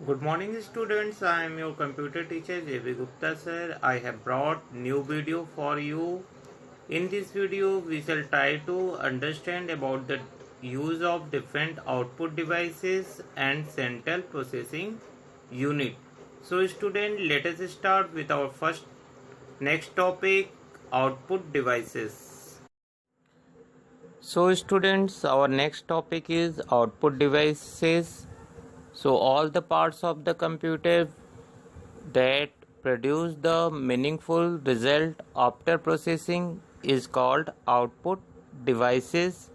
Good morning students, I am your computer teacher JB Gupta sir. I have brought new video for you. In this video we shall try to understand about the use of different output devices and central processing unit. So student, let us start with our first next topic, output devices. So students, our next topic is output devices. So all the parts of the computer that produce the meaningful result after processing is called output devices.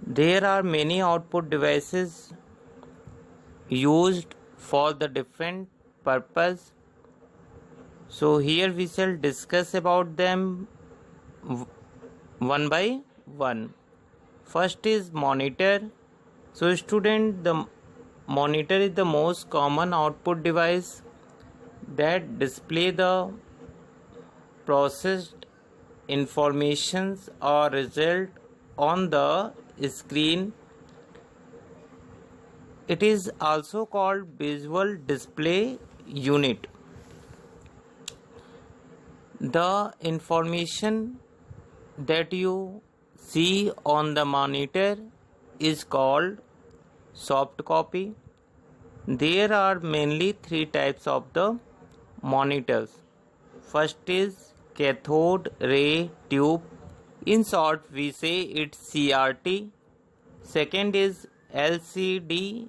There are many output devices used for the different purpose. So here we shall discuss about them one by one. First is monitor. So student, the monitor is the most common output device that display the processed informations or result on the screen. It is also called visual display unit. The information that you see on the monitor is called soft copy. There are mainly three types of the monitors. First is cathode ray tube. In short, we say it's CRT. Second is LCD.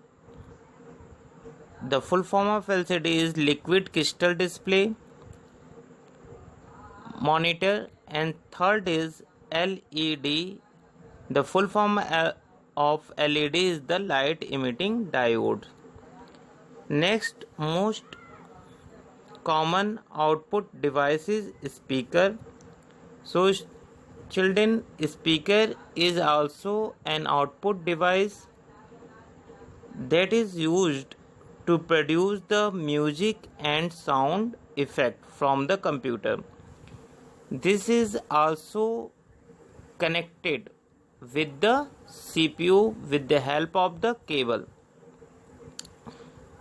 The full form of LCD is liquid crystal display monitor. And third is LED. The full form of LED is the light emitting diode. Next most common output device is speaker. So children, speaker is also an output device that is used to produce the music and sound effect from the computer. This is also connected with the CPU with the help of the cable.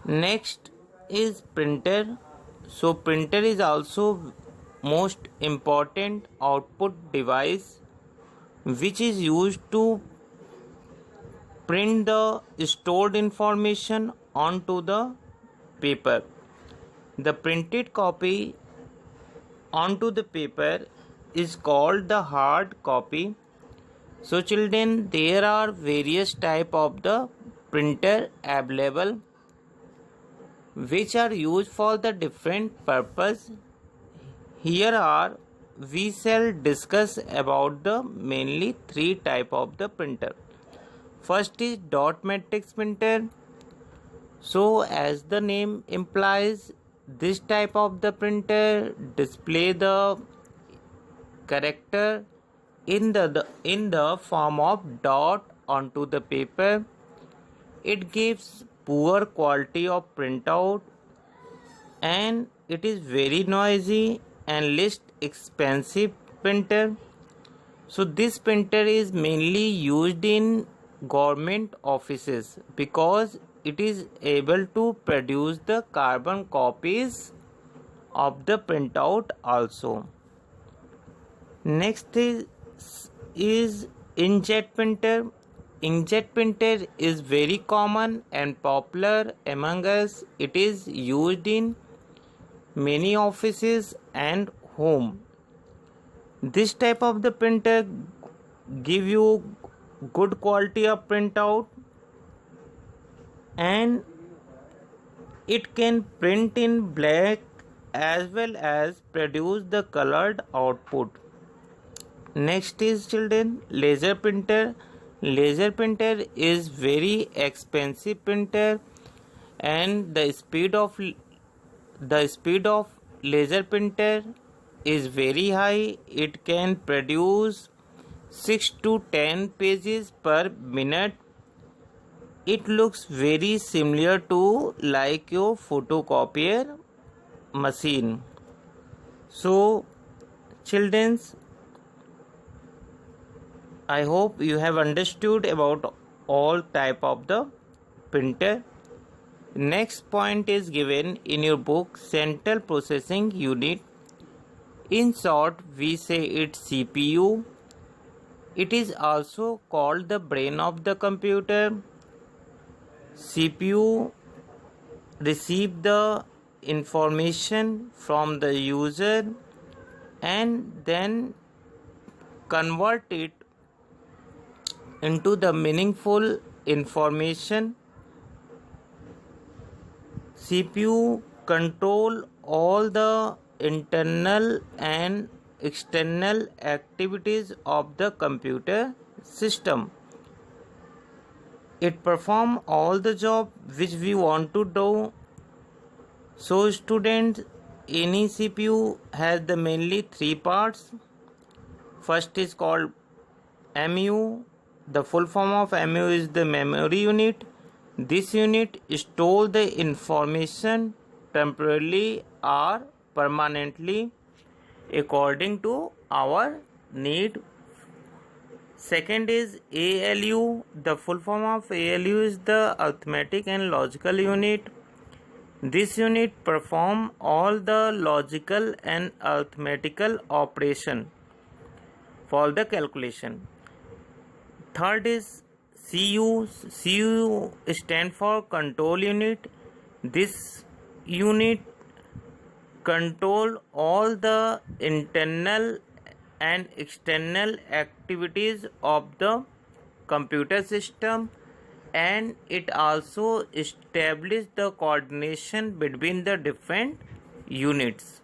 Next is printer. So printer is also most important output device which is used to print the stored information onto the paper. The printed copy onto the paper is called the hard copy. So children, there are various type of the printer available which are used for the different purpose. Here are we shall discuss about the mainly three type of the printer. First is dot matrix printer. So as the name implies, this type of the printer display the character in the form of dot onto the paper. It gives poor quality of printout and it is very noisy and least expensive printer. So this printer is mainly used in government offices because it is able to produce the carbon copies of the printout also. Next is inkjet printer. Inkjet printer is very common and popular among us. It is used in many offices and home. This type of the printer give you good quality of printout and it can print in black as well as produce the colored output. Next is children, laser printer. Laser printer is very expensive printer and the speed of laser printer is very high. It can produce 6 to 10 pages per minute. It looks very similar to like your photocopier machine. So children's, I hope you have understood about all type of the printer. Next point is given in your book, Central Processing Unit. In short, we say it's CPU. It is also called the brain of the computer. CPU receive the information from the user and then convert it into the meaningful information. CPU control all the internal and external activities of the computer system. It perform all the job which we want to do. So students, any CPU has the mainly three parts. First is called MU. The full form of MU is the memory unit. This unit stores the information temporarily or permanently according to our need. Second is ALU. The full form of ALU is the arithmetic and logical unit. This unit perform all the logical and arithmetical operation for the calculation. Third is CU. CU stand for control unit. This unit control all the internal and external activities of the computer system, and it also establish the coordination between the different units.